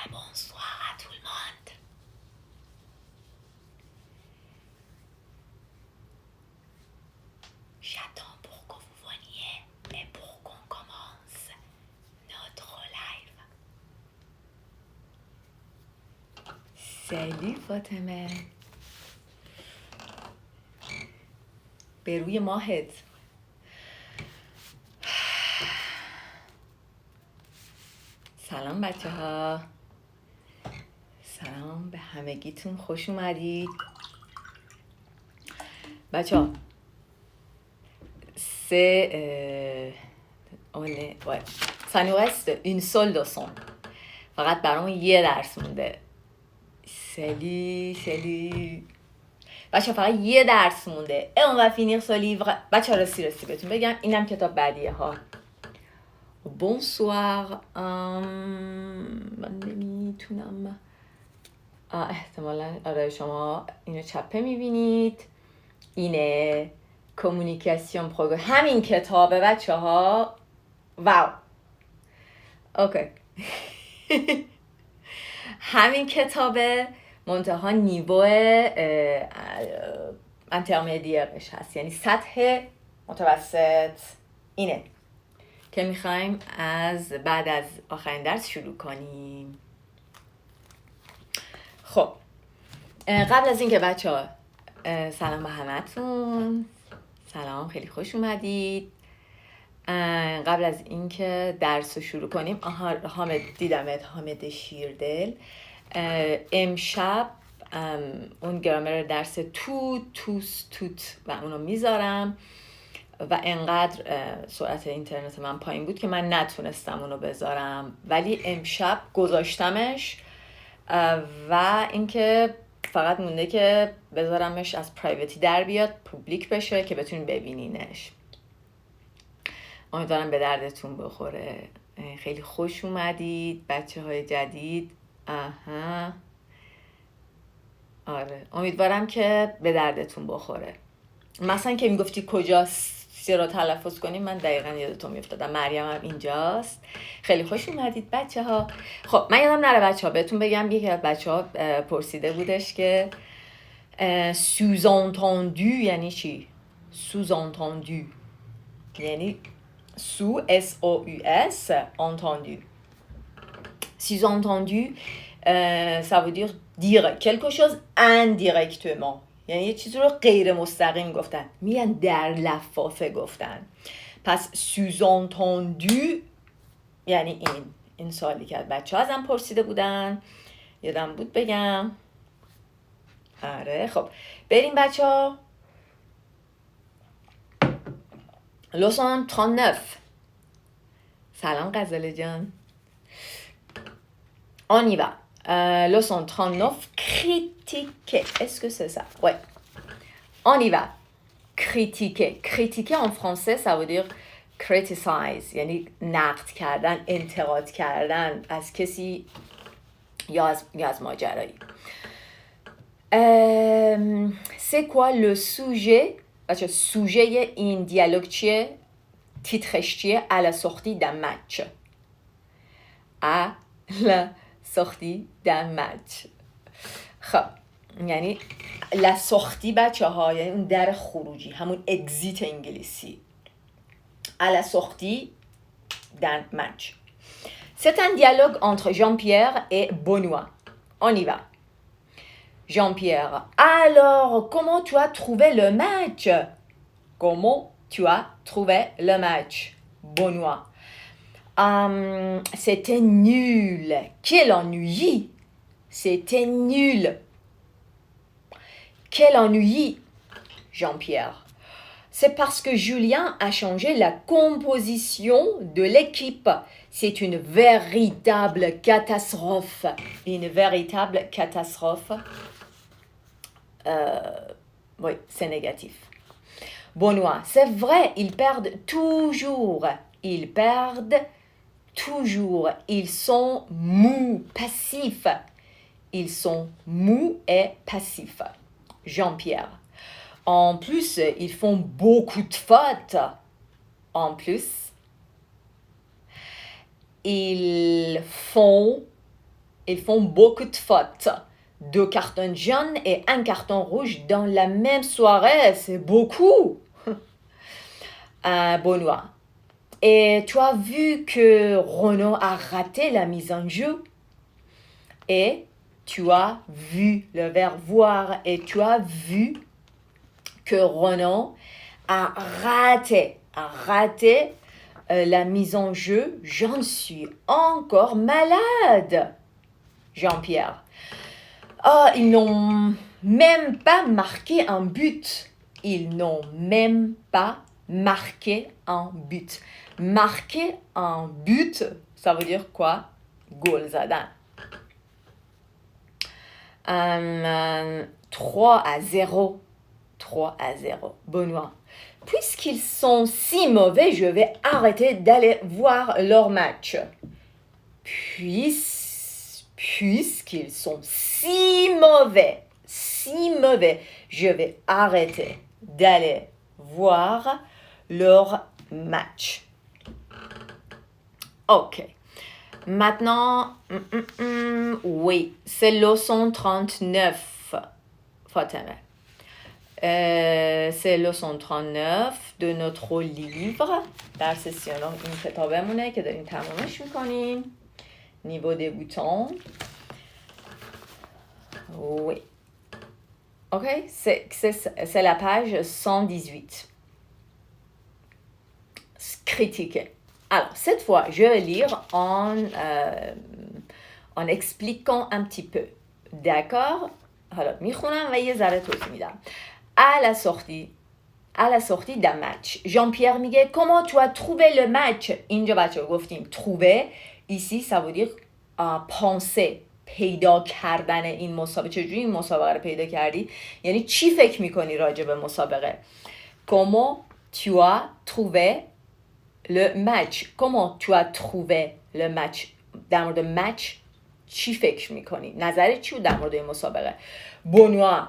et bonsoir à tout le monde. J'attends pour que vous veniez et pour qu'on commence notre live. Salut فاطمه. به روی ماهت. سلام بچه ها. سلام به همگیتون، خوش اومدید بچه ها. Ça nous reste une seule leçon. فقط برامون یه درس مونده. سلی بچه فقط یه درس مونده. Et on va finir ce livre. بچه راستی بهتون بگم اینم کتاب بعدیه ها. Bonsoir. من نمیتونم. احتمالا آره شما اینو چپه میبینید. اینه کمیونیکاسیون پروگرام. همین کتابه بچه ها. واو. اوکی. همین کتابه منتها نیوه انترمدیرش هست، یعنی سطح متوسط اینه که میخوایم از بعد از آخرین درس شروع کنیم. خب قبل از اینکه بچه ها سلام به همتون، سلام، خیلی خوش اومدید. قبل از اینکه درس رو شروع کنیم، حامد شیردل امشب اون گرامر درس توت و اونو میذارم و انقدر سرعت اینترنت من پایین بود که من نتونستم اونو بذارم، ولی امشب گذاشتمش و اینکه فقط مونده که بذارمش از پرایوتی در بیاد، پوبلیک بشه که بتونین ببینینش. امیدوارم به دردتون بخوره. خیلی خوش اومدید بچه های جدید. آره امیدوارم که به دردتون بخوره. مثلا که میگفتی کجاست رو تلفظ کنیم، من دقیقا یادتون میافتادم. مریم هم اینجاست. خیلی خوش اومدید بچه ها. خب من یادم نره بچه ها بهتون بگم، یکی از بچه ها پرسیده بودش که sous-entendu یعنی چی؟ sous-entendu یعنی sous S-O-U-S entendu. Sous-entendu ça veut dire quelque chose indirectement، یعنی یه چیزی رو غیر مستقیم گفتن، میگن در لفافه گفتن. پس sous-entendu یعنی این سوالی که بچه ها ازم پرسیده بودن، یادم بود بگم. آره خب بریم بچه ها. leçon 39. سلام غزاله جان. On y va. Leçon 39, critiquer. Est-ce que c'est ça? Ouais. On y va. Critiquer. Critiquer en français, ça veut dire criticize. یعنی نقد کردن، انتقاد کردن از کسی یا از ماجرایی. C'est quoi le sujet? بچه سوژه این دیالوگ چیه؟ تیترش چیه؟ à la sortie d'un match. à la sortie d'un match. خب یعنی la sortie بچه ها یعنی اون در خروجی، همون exit انگلیسی. à la sortie d'un match. C'est un dialogue entre Jean-Pierre et Benoît. On y va. Jean-Pierre, alors comment tu as trouvé le match? Comment tu as trouvé le match? Benoît, c'était nul. Quel ennui! C'était nul. Quel ennui! Jean-Pierre, c'est parce que Julien a changé la composition de l'équipe. C'est une véritable catastrophe. Une véritable catastrophe. Oui, c'est négatif. Benoît, c'est vrai, ils perdent toujours. Ils perdent toujours. Ils sont mous, passifs. Ils sont mous et passifs. Jean-Pierre, en plus, ils font beaucoup de fautes. En plus, ils font ils font beaucoup de fautes. 2 cartons jaunes et 1 carton rouge dans la même soirée, c'est beaucoup. Benoît. Et tu as vu que Renaud a raté la mise en jeu. Et tu as vu le verbe voir et tu as vu que Renaud a raté la mise en jeu. J'en suis encore malade. Jean-Pierre. Ils n'ont même pas marqué un but. Ils n'ont même pas marqué un but. Marquer un but, ça veut dire quoi? Goal zadan. 3-0. 3-0. Benoît. Puisqu'ils sont si mauvais, je vais arrêter d'aller voir leur match. Puisqu'ils sont si mauvais, je vais arrêter d'aller voir leur match. Ok. Maintenant, oui, c'est leçon 39, Fatima. C'est leçon 39 de notre livre. درس 39 این کتابمونه که داریم تمامش میکنیم. Niveau débutant. Oui. Ok, c'est la page 118. Critiquer. Alors, cette fois, je vais lire en expliquant un petit peu. D'accord? حالا میخونم و یه ذره توضیح میدم. À la sortie d'un match. Jean-Pierre میگه comment tu as trouvé le match? اینجا بچه گفتیم trouver. Ici, ça veut dire penser. پیدا کردن این مسابقه. چجوری این مسابقه رو پیدا کردی؟ یعنی چی فکر میکنی راجع به مسابقه؟ Comment tu as trouvé le match? Comment tu as trouvé le match? در مورد match چی فکر میکنی؟ نظرت چی بود در مورد این مسابقه؟ Benoît.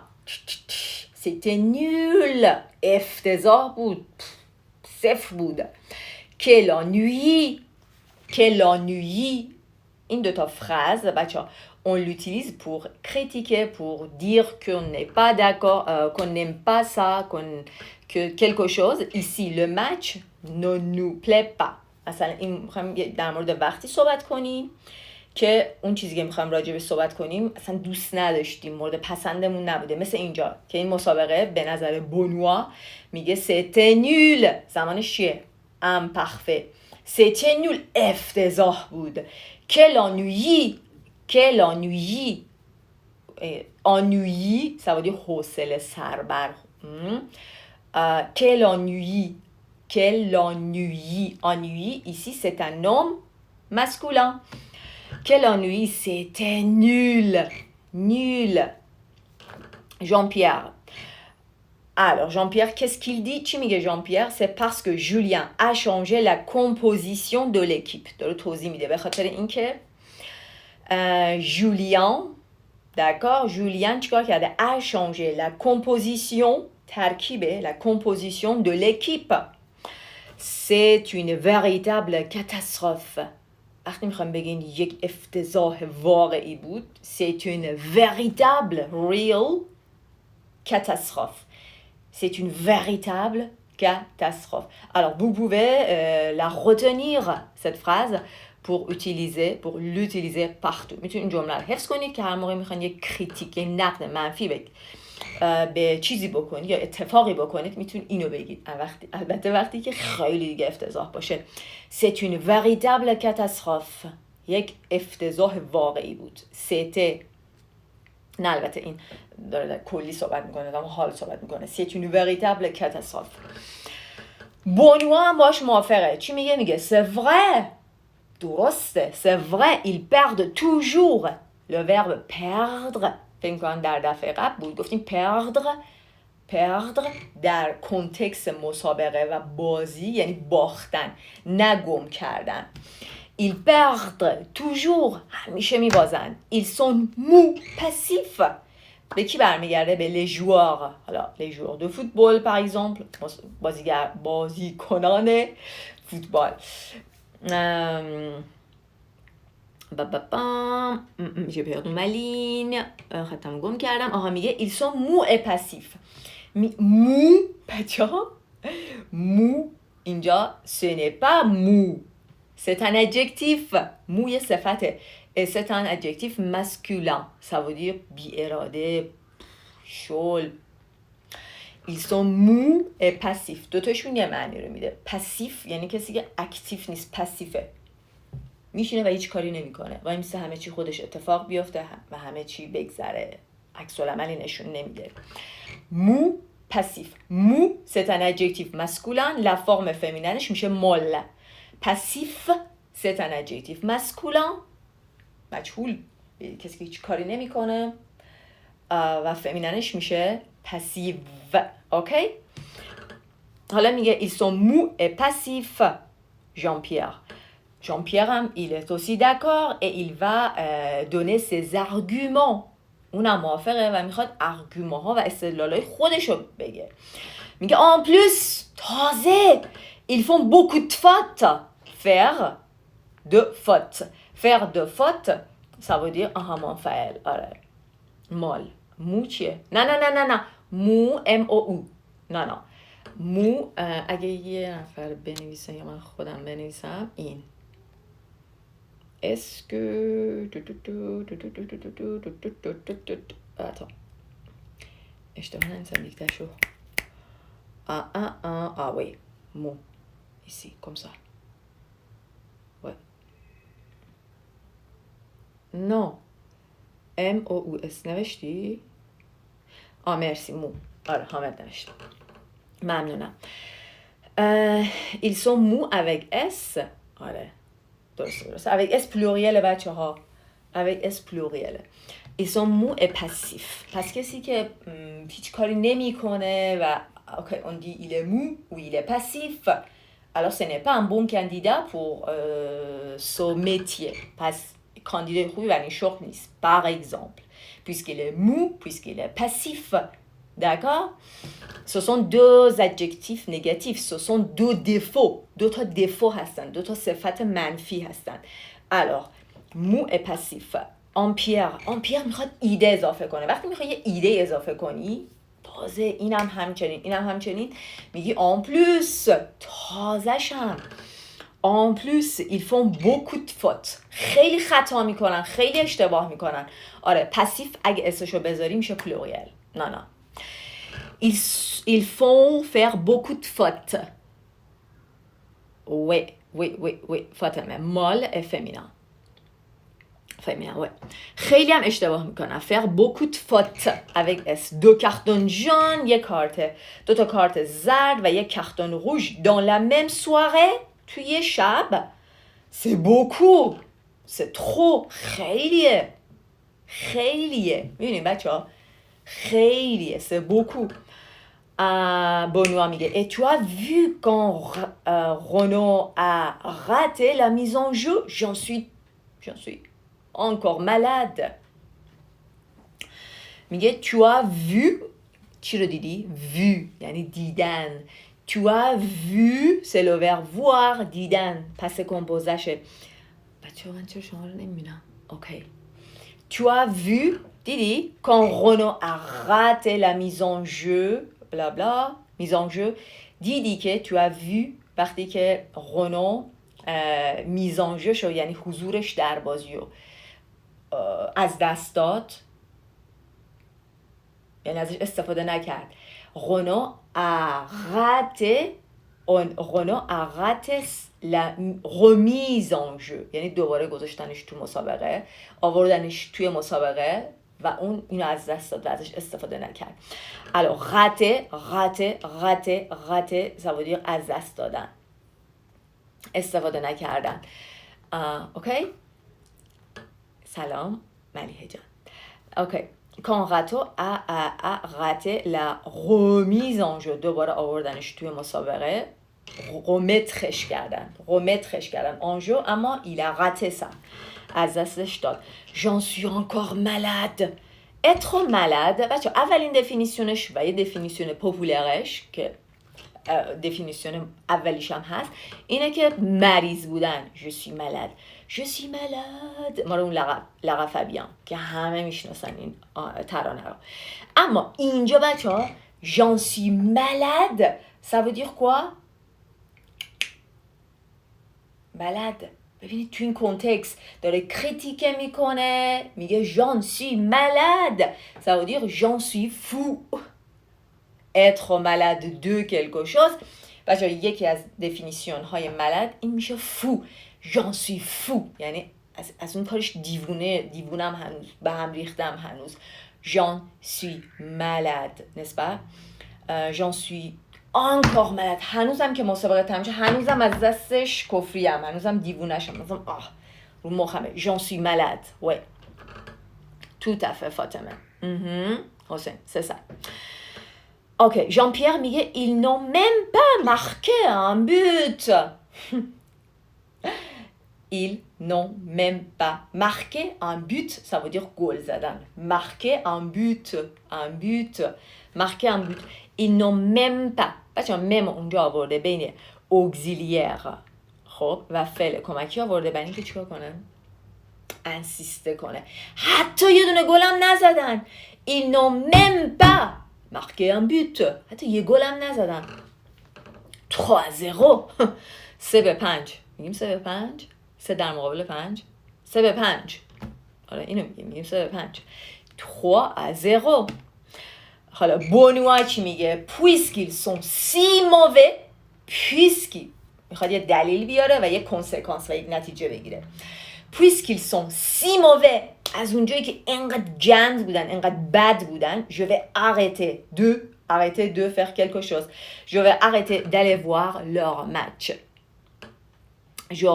C'était nul. افتضاح بود. صفر بود. Quel ennui. Quel ennui. این deux phrases, on l'utilise pour critiquer, pour dire qu'on n'est pas d'accord, qu'on n'aime pas ça, que quelque chose. Ici, le match ne nous plaît pas. مثلا این میخوایم در مورد وقتی صحبت کنیم که اون چیزی که میخوایم راجع به صحبت کنیم اصلا دوست نداشتیم، مورد پسندمون نبوده. مثل اینجا که این مسابقه به نظر بونوا میگه c'était nul. زمانش چیه؟ imparfait. c'était nul. افتضاح بود. quel ennui. quel ennui. ennui ça veut dire حوصله سربر. quel ennui. quel ennui. ennui ici c'est un homme masculin. Quel ennui, c'était nul. Nul. Jean-Pierre. Alors, Jean-Pierre, qu'est-ce qu'il dit? Chimige Jean-Pierre, c'est parce que Julien a changé la composition de l'équipe. De l'autre Julien, d'accord? Julien, tu crois qu'il a changé la composition, la composition de l'équipe. C'est une véritable catastrophe. وقتی میخوایم بگین یک افتضاح واقعی بود c'est une véritable real catastrophe. C'est une véritable catastrophe. Alors vous pouvez la retenir cette phrase pour l'utiliser partout. میتونید این جمله رو حفظ کنید که هر موقع میخواین یک کریتیک، یک نقد منفی به چیزی بکنید یا اتفاقی بکنید میتونید اینو بگید. البته وقتی که خیلی دیگه افتضاح باشه. C'est une véritable catastrophe. یک افتضاح واقعی بود. C'était نه البته این داره کلی صحبت میکنه، اما حال صحبت میکنه. C'est une véritable catastrophe. Benoît باش موافقه. چی میگه؟ میگه c'est vrai. درسته. C'est vrai. Ils perdent toujours. Le verbe perdre فکر میکنم در دفعه قبل بود گفتیم perdre در کنتکست مسابقه و بازی یعنی باختن، نه گم کردن. Ils perdent toujours. همیشه میبازن. Ils sont mous. passifs. به کی برمیگرده؟ به les joueurs. حالا les joueurs de football par exemple، بازیکنان فوتبال. j'ai perdu ma ligne. خطم گم کردم. آها میگه ils sont mous et passifs. mou بچه‌ها mou اینجا ce n'est pas mou. C'est un adjectif. mou یه صفته. Et c'est un adjectif masculin. Ça veut dire بی‌اراده، شل. Ils sont mous et passifs. دوتاشون یه معنی رو میده. پاسیف یعنی کسی که اکتیو نیست، پاسیفه. میشینه و هیچ کاری نمیکنه. وای میسه همه چی خودش اتفاق بیفته و همه چی بگذره. عکس العملی نشون نمیده. mou, passif. mou, c'est un adjectif masculin. La forme féminine میشه molle. passif, c'est un adjectif masculin. مجهول، کسی که هیچ کاری نمیکنه و فمیننش میشه پسیو. اوکی؟ حالا میگه ils sont mous et passifs. Jean-Pierre. Jean-Pierre, il est aussi d'accord et il va donner ses arguments. اونم موافقه و میخواد argument ها و استدلالای خودشو بگه. میگه en plus تازه ils font beaucoup de fautes. faire de fautes. faire de fautes ça veut dire همون فعل. آره مال. مو چیه؟ نه مو M-O-U. نه مو اگه یه نفر بنویسه یا من خودم بنویسم این est-ce que attends اشتباه نمیسم دیکتشو oui mot ici comme ça ouais non M-O-U-S نوشتی؟ مرسی مو. آره حامد نوشت. ممنونم. ils sont mous avec S. آره درسته. avec S pluriel بچه ها. avec S pluriel. ils sont mous et passifs. پس کسی که هیچ کاری نمی کنه و okay, on dit il est mou ou il est passif. alors ce n'est pas un bon candidat pour ce métier. پس candidat خوبی برای شغل نیست. par exemple. puisqu'il est mou, puisqu'il est passif. D'accord? Ce sont deux adjectifs négatifs. Ce sont deux défauts. D'autres défauts هستند. d'autres صفات منفی هستند. alors mou et passif. Empire میخواد ایده اضافه کنه. وقتی میخوای یه ایده اضافه کنی تازه اینم همچنین میگی en plus تازه‌ش هم en plus ils font beaucoup de fautes. خیلی خطا میکنن، خیلی اشتباه میکنن. آره پاسیف اگه اسمشو بذاری میشه پلوریال. نه ils font faire beaucoup de fautes. oui فاطمه مال et féminin ouais. خیلی هم اشتباه میکنن. faire beaucoup de fautes avec S. 2 cartons jaunes، یک کارت، 2 تا کارت زرد و یک carton rouge dans la même soirée. توی شب. c'est beaucoup. c'est trop. خیلیه. میبینیم بچه ها؟ خیلیه. c'est beaucoup. Benoît میگه et tu as vu quand Renaud a raté la mise en jeu. J'en suis encore malade. میگه tu as vu. چی رو دیدی؟ vu یعنی دیدن. tu as vu c'est le verbe voir. دیدن پس کمپوزشه. بچه من چرا شما رو نمیبینم؟ اوکی. tu as vu دیدی quand Renaud a raté la mise en jeu bla bla mise en jeu. دیدی که tu as vu وقتی که Renaud mise en jeu شو یعنی حضورش در بازی رو از دست داد، یعنی ازش استفاده نکرد. Renaud a raté la remise en jeu یعنی دوباره گذاشتنش تو مسابقه، آوردنش توی مسابقه و اون اینو از دست داد و ازش استفاده نکرد. alors raté ça veut dire از دست دادن، استفاده نکردن. اوکی؟ سلام ملیحه جان. اوکی. quand Rato a raté la remise en jeu دوباره آوردنش توی مسابقه، remettrش کردن en jeu اما il a raté ça از دستش داد. j'en suis encore malade. être malade بچه اولین دفینیشنش و یه دفینیشن پوپولرش که دفینیسیون اولیش هم هست اینه که مریض بودن. je suis malade je suis malade ما رو اون لقب فبیان که همه میشناسن این ترانه رو. اما اینجا بچه ها j'en suis malade ça veut dire quoi؟ malade. ببینید تو این کنتکست داره کریتیکه میکنه، میگه j'en suis malade ça veut dire j'en suis fou. être malade de quelque chose. بچه یکی از دفینیسیون های malade این میشه fou. j'en suis fou یعنی از اون کارش دیوونم هنوز، به هم ریختم هنوز. j'en suis malade n'est-ce pas؟ j'en suis encore malade هنوزم که مسابقه تمام شد هنوزم از دستش کفریم، هنوزم دیوونشم، مثلا رو مخمه. j'en suis malade ouais tout à fait فاطمه. حسین c'est ça. Ok, Jean-Pierre میگه ils n'ont même pas marqué un but. Ils n'ont même pas marqué un but, ça veut dire گل زدن. Marquer un but, marquer un but. Ils n'ont même pas. بچه مم اونجا آورده بین auxiliaire خب و فعل کمکی آورده برای اینکه چیکار کنه؟ انسیسته کنه. حتی یه دونه گل هم نزدن. Ils n'ont même pas marqué un but. حتی یه گل هم نزدن. 3-0. 3-5. میگیم 3-5. 3 در مقابل 5. 3-5. آره اینو میگیم 3-5. 3-0. حالا بونوا چی میگه؟ puisqu'ils sont si mauvais. puisqu'ils میخواد یه دلیل بیاره و یه کنسکانس و یک نتیجه بگیره. puisqu'ils sont si mauvais از اونجایی که اینقدر گند بودن، اینقدر بد بودن، je vais arrêter de faire quelque chose. je vais arrêter d'aller voir leur match. je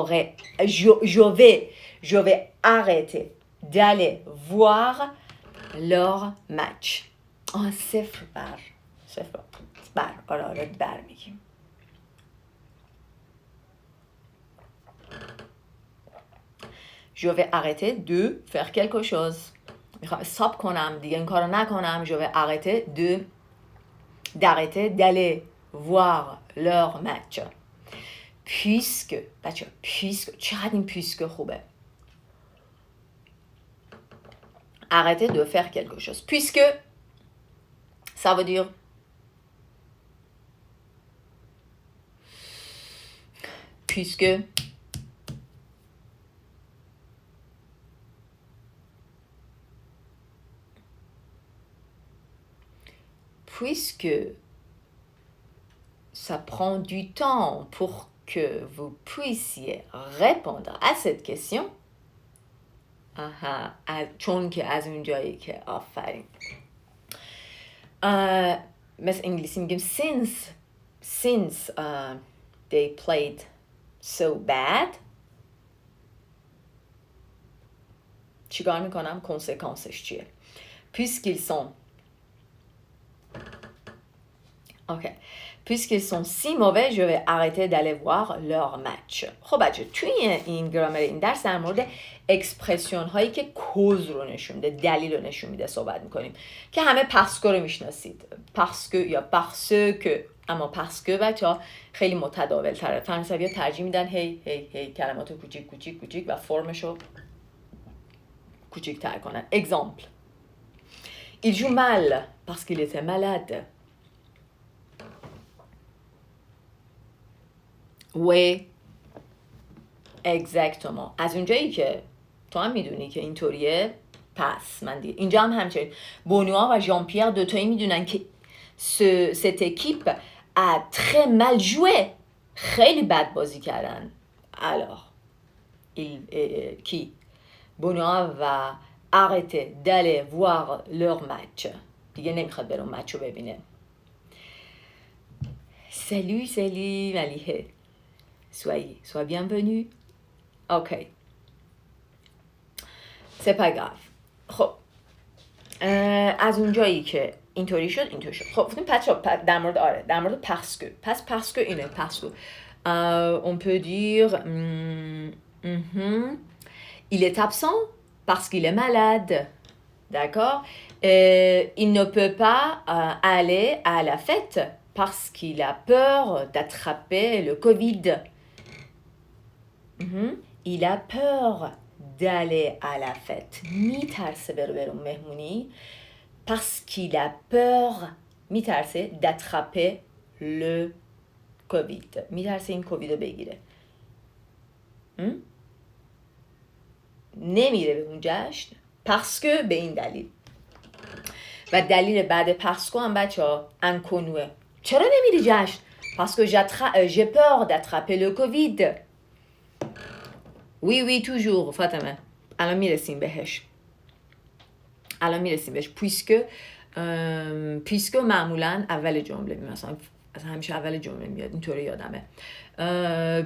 vais arrêter d'aller voir leur match. صفر بر آره بر میگیم. je vais arrêter de faire quelque chose. میخوام استاپ کنم دیگه این کارو نکنم. je vais d'arrêter d'aller voir leur match. puisque بچه چقدر این puisque خوبه. arrêter de faire quelque chose. puisque ça veut dire puisque ça prend du temps pour que vous puissiez répondre à cette question. چون که از اون جایی که آفرین مثل انگلیسی میگیم since they played so bad چیکار میکنم؟ کنسکانسش چیه؟ puisqu'ils sont si mauvais je vais arrêter d'aller voir leur match. خب بچه توی این گرامر این درس در مورد اکسپرسیون هایی که کوز رو نشون میده، دلیل رو نشون میده صحبت میکنیم که همه پاسکو رو میشناسید. پاسکو یا پارسکو. اما پاسکو بچه ها خیلی متداول تره. فرانسوی ها ترجیح میدن هی کلمات رو کوچیک و فرمش رو کوچیک تر کنن. اگزامپل il joue mal parce qu'il était malade. oui exactement. از اونجایی که تو هم میدونی که اینطوریه پس من دیگه اینجا هم همچنین بونوا و ژان پیر دوتایی میدونن که cette équipe a très mal joué. خیلی بد بازی کردن. alors کی بونوا و arrêter d'aller voir leur match. دیگه نمیخواد بره اون مچ رو ببینه. salut ملیحه. sois bienvenue. ok c'est pas grave. خب از اونجایی که اینطوری شد. خب در مورد parce que parce que اینه parce que on peut dire il est absent parce qu'il est malade. d'accord. Il ne peut pas aller à la fête parce qu'il a peur d'attraper le Covid. Il a peur d'aller à la fête. میترسه بره مهمونی parce qu'il a peur میترسه d'attraper le Covid. میترسه این کووید رو بگیره. نمیره به اون جشن parce que به این دلیل. و دلیل بعد parce que هم بچه ها انکنوه. چرا نمیری جشن؟ parce que j'ai peur d'attraper le Covid. oui toujours فاطمه. الان میرسیم بهش. puisque معمولا اول جمله مثلا همیشه اول جمله میاد اینطوری یادمه.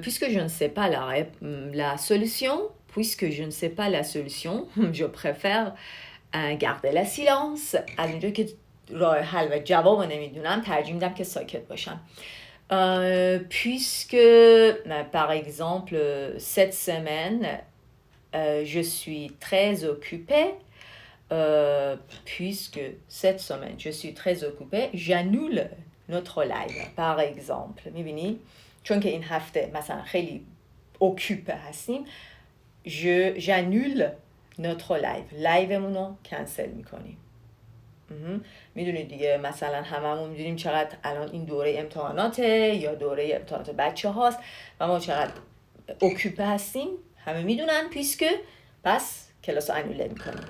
puisque je ne sais pas la solution, puisque je ne sais pas la solution, je préfère garder la silence. از اونجا که راه حل و جواب نمیدونم ترجیح میدم که ساکت باشم. Puisque par exemple cette semaine je suis très occupée, puisque cette semaine je suis très occupée, j'annule notre live par exemple. میبینی چون که این هفته مثلا خیلی occupé هستیم j'annule notre لایومون رو کنسل میکنیم. میدونید دیگه مثلا هممون میدونیم چقدر الان این دوره امتحاناته یا دوره امتحانات بچه هاست و ما چقدر occupé هستیم همه میدونن. puisque پس کلاس رو انوله میکنیم.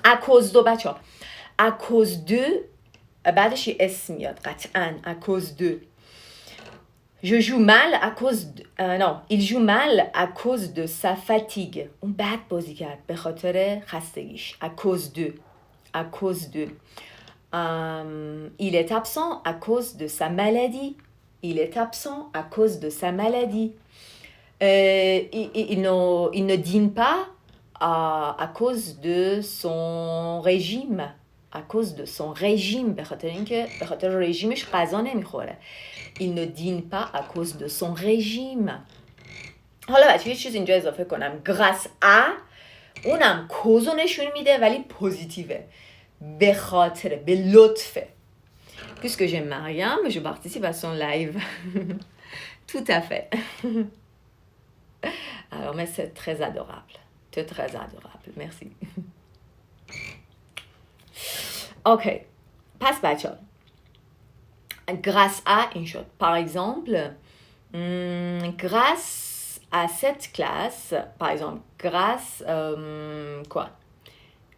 à cause de بچه ها à cause de بعدش یه اسم میاد قطعا. à cause de je joue mal à cause de non il joue mal à cause de sa fatigue. اون بد بازی کرد به خاطر خستگیش. à cause de il est absent à cause de sa maladie. Il ne dîne pas à cause de son régime. به خاطر رژیمش غذا نمیخوره. il ne dîne pas à cause de son régime. حالا بچه یه چیز اینجا اضافه کنم. grâce à اونم کوزو نشون میده ولی پوزیتیوه. به خاطر به لطفه. puisque j'aime Mariam, je participe à son live. tout à fait. alors mais c'est très adorable. merci. ok پس بچه ها grâce à این شد. par exemple grâce à cette classe, par exemple grâce quoi,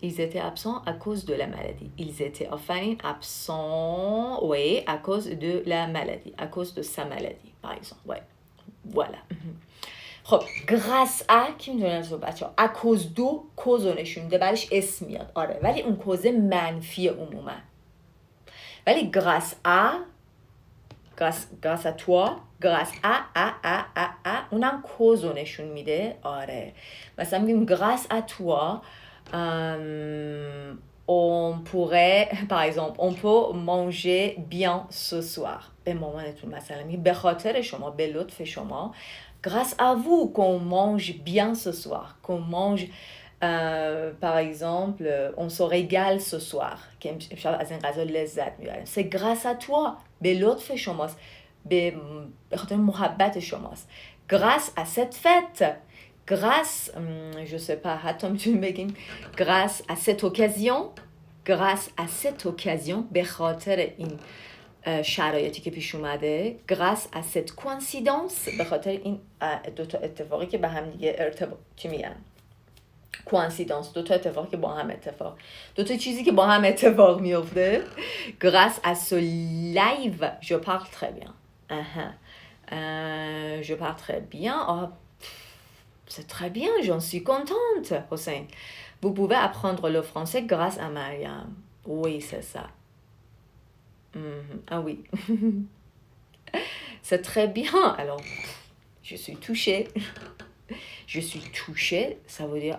ils étaient absents à cause de la maladie. Ils étaient enfin absents, oui, à cause de la maladie, à cause de sa maladie, par exemple. Ouais, voilà. خب grâce à کی میدونه از بچه‌ها à cause دو کوزو نشون میده بعدش اسم میاد. آره ولی اون کوزه منفی عموما. ولی grâce à toi, grâce à اونم کوزو نشون میده. آره مثلا میگیم grâce à toi on pourrait par exemple on peut manger bien ce soir. به مامانتون مثلا میگه به خاطر شما به لطف شما grâce à vous qu'on mange bien ce soir, qu'on mange par exemple on se régale ce soir که امشب از این غذا لذت میبریم. c'est grâce à toi به لطف شماست به خاطر محبت شماست. grâce à cette fête, grâce je sais pas حتی میتونیم بگیم grâce à cette occasion به خاطر این شرایطی که پیش اومده. grâce à cette coïncidence به خاطر این دوتا اتفاقی که به هم دیگه چی میگن coïncidence دوتا اتفاقی که با هم دوتا چیزی که با هم اتفاق میفته. grâce à ce live je parle très bien. je parle très bien. oh, c'est très bien, j'en suis contente. Hossein, vous pouvez apprendre le français grâce à Mariam. oui c'est ça. ah oui. c'est très bien. alors je suis touchée. ça veut dire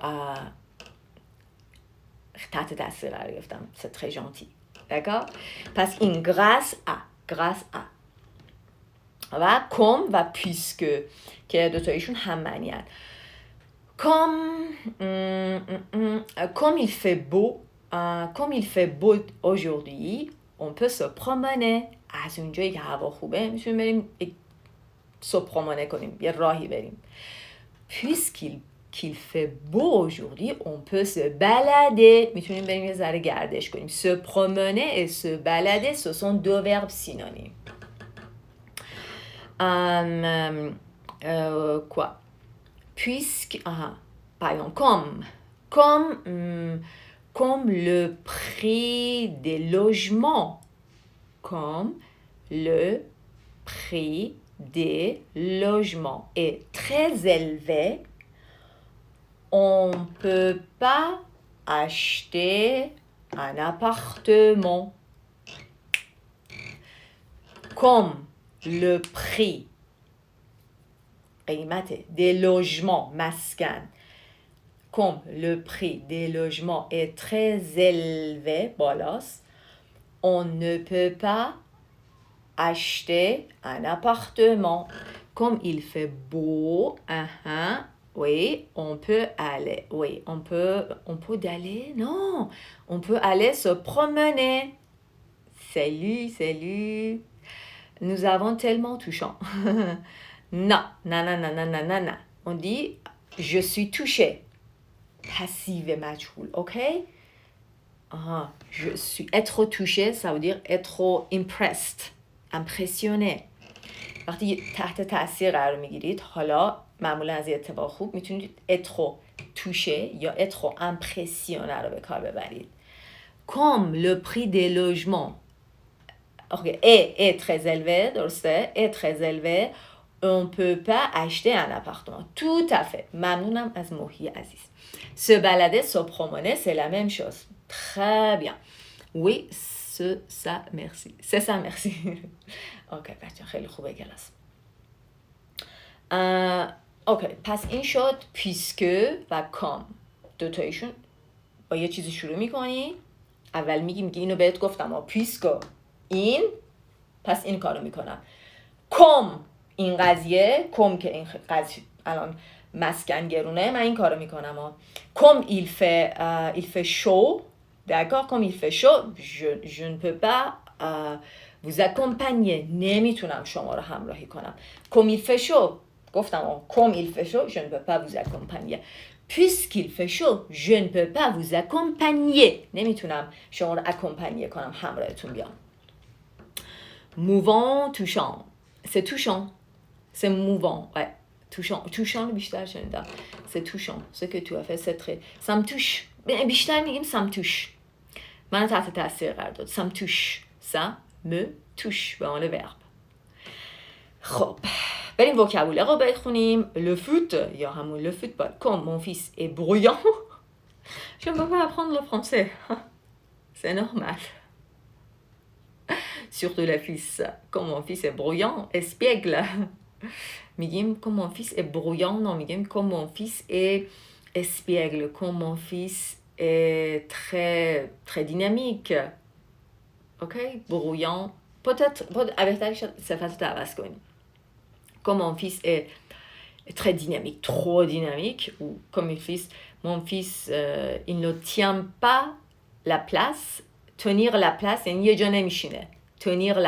تحت تاثیر قرار گرفتم. c'est très gentil. d'accord. پس این grâce à و comme و puisque که دوتایشون هم معنی هست. comme il fait beau aujourd'hui on peut se promener از اونجایی که هوا خوبه میتونیم بریم صبح promener کنیم، یه راهی بریم. Puisqu'il fait beau aujourd'hui, on peut se balader. میتونیم بریم یه ذره گردش کنیم. Se promener et se balader, ce sont deux verbes synonymes. Quoi? Par exemple, comme le prix des logements. Comme le prix des logements est très élevé, on ne peut pas acheter un appartement. Comme le prix des logements مسکن comme le prix des logements est très élevé بالاست on ne peut pas acheter un appartement. Comme il fait beau, oui, on peut aller. Oui, on peut aller. Non, on peut aller se promener. Salut. Nous avons tellement touchant. Non. On dit je suis touché. Passive et majhoul, ok? Je suis être touché, ça veut dire être impressed, impressionné. وقتی تحت تاثیر قرار میگیرید حالا معمولا از اتفاق خوب میتونید être touché یا être impressionné رو به کار ببرید. Comme le prix des logements est très élevé, درسته؟ est très élevé, on peut pas acheter un appartement. Tout à fait. ممنونم از موهی عزیز. Se balader, se promener, c'est la même chose. Très bien. Oui, merci. C'est ça, merci. اوکی بچه خیلی خوبه کلاس. اوکی پس این شد puisque و comme. دوتایشون با یه چیزی شروع میکنی. اول میگی اینو بهت گفتم puisque این پس این کارو میکنم. comme این قضیه comme که این قضیه الان مسکن گرونه من این کارو میکنم comme il fait chaud d'accord comme il fait chaud je ne peux pas vous accompagner نمیتونم شما رو همراهی کنم comme il fait chaud گفتم comme il fait chaud je ne peux pas vous accompagner puisqu'il fait chaud je ne peux pas vous accompagner نمیتونم شما رو accompagner کنم همراهتون بیام mouvant touchant c'est touchant c'est mouvant ouais touchant le بیشتر شنیدم c'est touchant ce que tu as fait c'est très ça me touche بیشتر میگیم ça me touche من تحت تاثیر قرار داد ça me touche ça me touche به عنوان verbe خب بریم vocabulaire رو بخونیم le foot یا همون le football comme mon fils est bruyant je ne peux pas apprendre le français c'est normal surtout le fils comme mon fils est bruyant espiègle میگیم comme mon fils est bruyant non میگیم comme mon fils est espiègle comme mon fils est très très dynamique ok bruyant peut-être بهتره صفت رو عوض کنیم comme mon fils est très dynamique trop dynamique ou comme mon fils il ne tient pas la place tenir la place یعنی یه جا نمیشینه tenir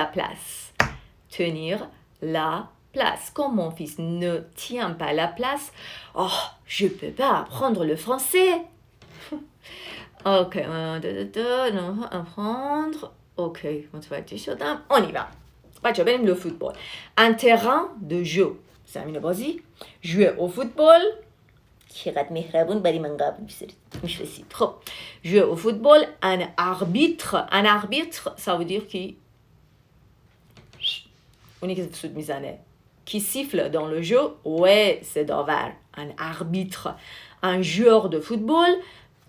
la place comme mon fils ne tient pas la place oh je peux pas apprendre le français ok apprendre ok متوجه شدم on y va بچه بریم le football un terrain de jeu زمین بازی jouer au football چقدر مهربون برای من قبل میشوسید خب jouer au football un arbitre ça veut dire qui اونی که سود میزنه qui siffle dans le jeu ouais c'est داور un arbitre un joueur de football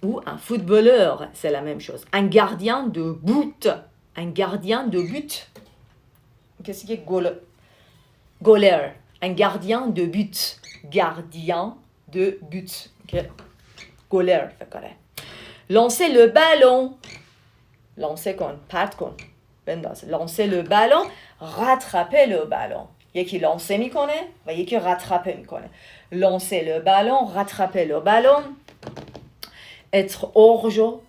ou un footballeur c'est la même chose un gardien de but qu'est-ce qui est goaler un gardien de but okay. goaler فکره lancer le ballon lancer کن پرت کن بنداز lancer le ballon rattraper le ballon یکی لانسه میکنه و یکی rattraper میکنه lancer le ballon rattraper le ballon être hors jeu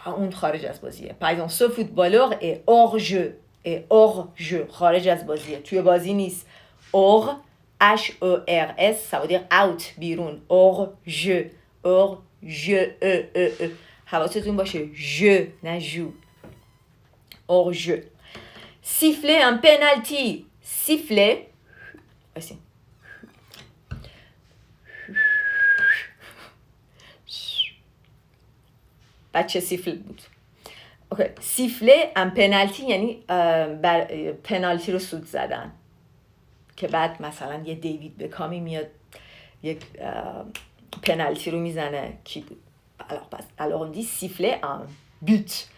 اون خارج از بازیه par exemple ce footballeur est hors jeu hors jeu خارج از بازیه توی بازی نیست hors H-E-R-S ça veut dire out بیرون hors jeu hors jeu حواستون باشه jeu نه جو hors jeu siffler un penalty siffler voici بچه سیفل بود اوکی سیفله ام پنالتی یعنی پنالتی رو سود زدن که بعد مثلا یه دیوید بکامی میاد یک پنالتی رو میزنه کی بود alors on dit siffler un but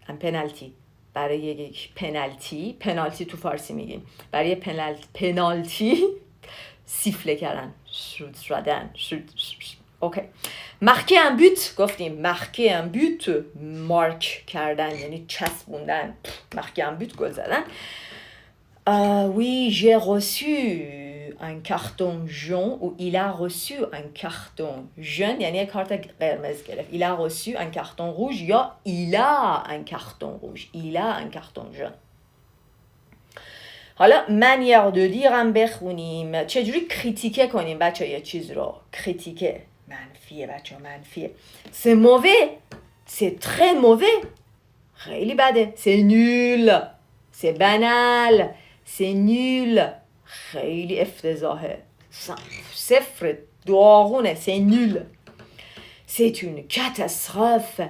un penalty برای یک پنالتی تو فارسی میگیم برای پنالتی سیفله کردن شوت زدن اوکی marquer un but گفتیم marquer un but مارک کردن یعنی چسبوندن marquer un but گل زدن oui j'ai reçu un carton jaune ou il a reçu un carton jaune یعنی یک کارت قرمز گرفت il a reçu un carton rouge یا il a un carton rouge il a un carton jaune حالا منیر دو دیرم بخونیم چجوری کریتیکه کنیم بچه یه چیز رو کریتیکه منفیه بچه منفیه c'est mauvais c'est très mauvais خیلی بده c'est nul c'est banal c'est nul خیلی افتضاحه صفر داغونه c'est nul c'est une catastrophe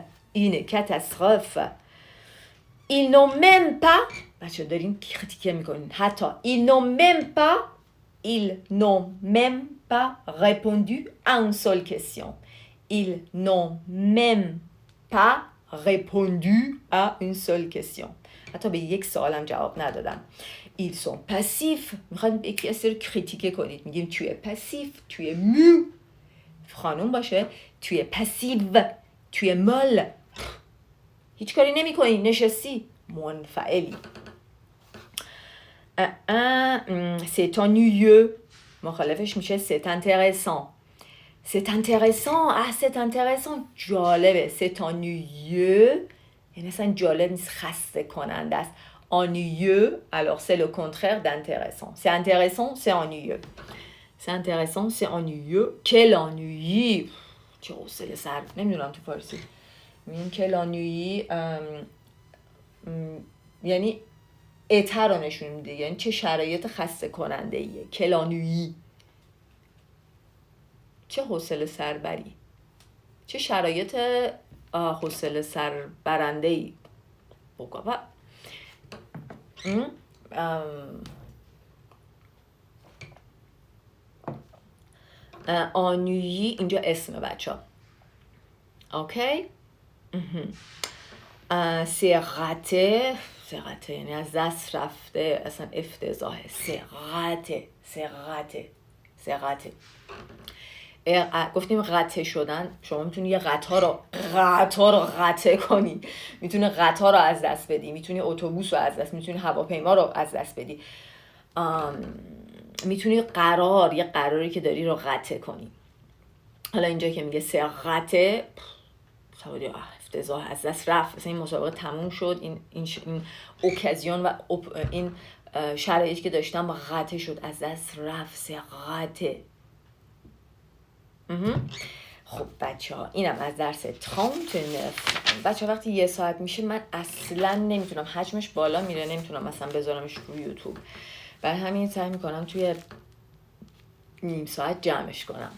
ils n'ont même pas بچه دارین کریتیکه میکنین حتی ils n'ont même pas répondu à une seule question ils n'ont même pas répondu à une seule question حتی به یک سوالم جواب ندادن ils sont passifs میخوایم یکی از سر کریتیکه کنید میگیم tu es passif tu es mu خانوم باشه tu es passive tu es molle هیچ کاری نمی کنی نشستی منفعلی c'est ennuyeux مخالفش میشه c'est intéressant c'est intéressant جالبه c'est ennuyeux یعنی اصلا جالب نیست خسته کننده است ennuyeux alors c'est le contraire d'intéressant c'est intéressant c'est ennuyeux quel ennui چه حوصله سر نمیدونم تو فارسی میگن quel ennui یعنی اتر رو نشون میده یعنی چه شرایط خسته کننده ایه quel ennui چه حوصله سربری چه شرایط حوصله سربرنده ای بگو ennui اینجا اسم بچه ها اوکی c'est raté یعنی از دست رفته اصلا افتضاحه c'est raté گفتیم قطع شدن شما میتونی یه قطار رو قطع کنی میتونی قطار رو از دست بدی میتونی اتوبوس رو از دست میتونی هواپیما رو از دست بدی میتونی یه قراری که داری رو قطع کنی حالا اینجا که میگه سرقته افتضاح از دست رفت مثلا این مسابقه تموم شد این اوکازیون و این شرایطی که داشتم قطع شد از دست رفت سرقته خب بچه ها اینم از درس 39 بچه ها وقتی یه ساعت میشه من اصلا نمیتونم حجمش بالا میره نمیتونم مثلا بذارمش روی یوتیوب برای همین سعی میکنم توی نیم ساعت جمعش کنم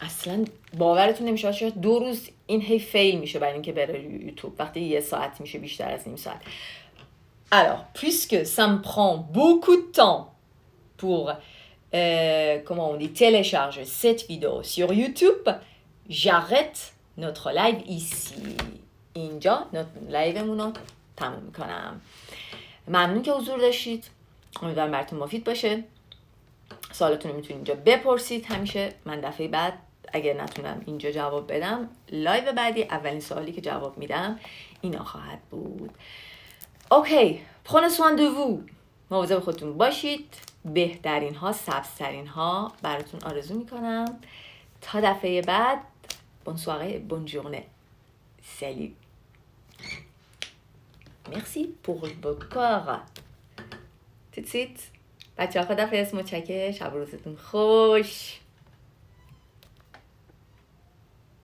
اصلا باورتون نمیشه شاید 2 روز این هی فیل میشه برای اینکه بره روی یوتیوب وقتی یه ساعت میشه بیشتر از نیم ساعت alors puisque ça me prend beaucoup de temps pour comment on dit télécharger cette vidéo sur YouTube j'arrête notre live ici اینجا لایومون رو تموم میکنم ممنون که حضور داشتید امیدوارم براتون مفید باشه سوالاتون رو میتونید اینجا بپرسید همیشه من دفعه بعد اگر نتونم اینجا جواب بدم لایو بعدی اولین سوالی که جواب میدم اینا خواهد بود اوکی prenez soin de vous مواظب خودتون باشید بهترین ها سبزترین ها براتون آرزو میکنم تا دفعه بعد bonne soirée bonne journée salut Merci pour votre corps. tout de suite بچه ها خدافظ، متشکرم، شب و روزتون خوش.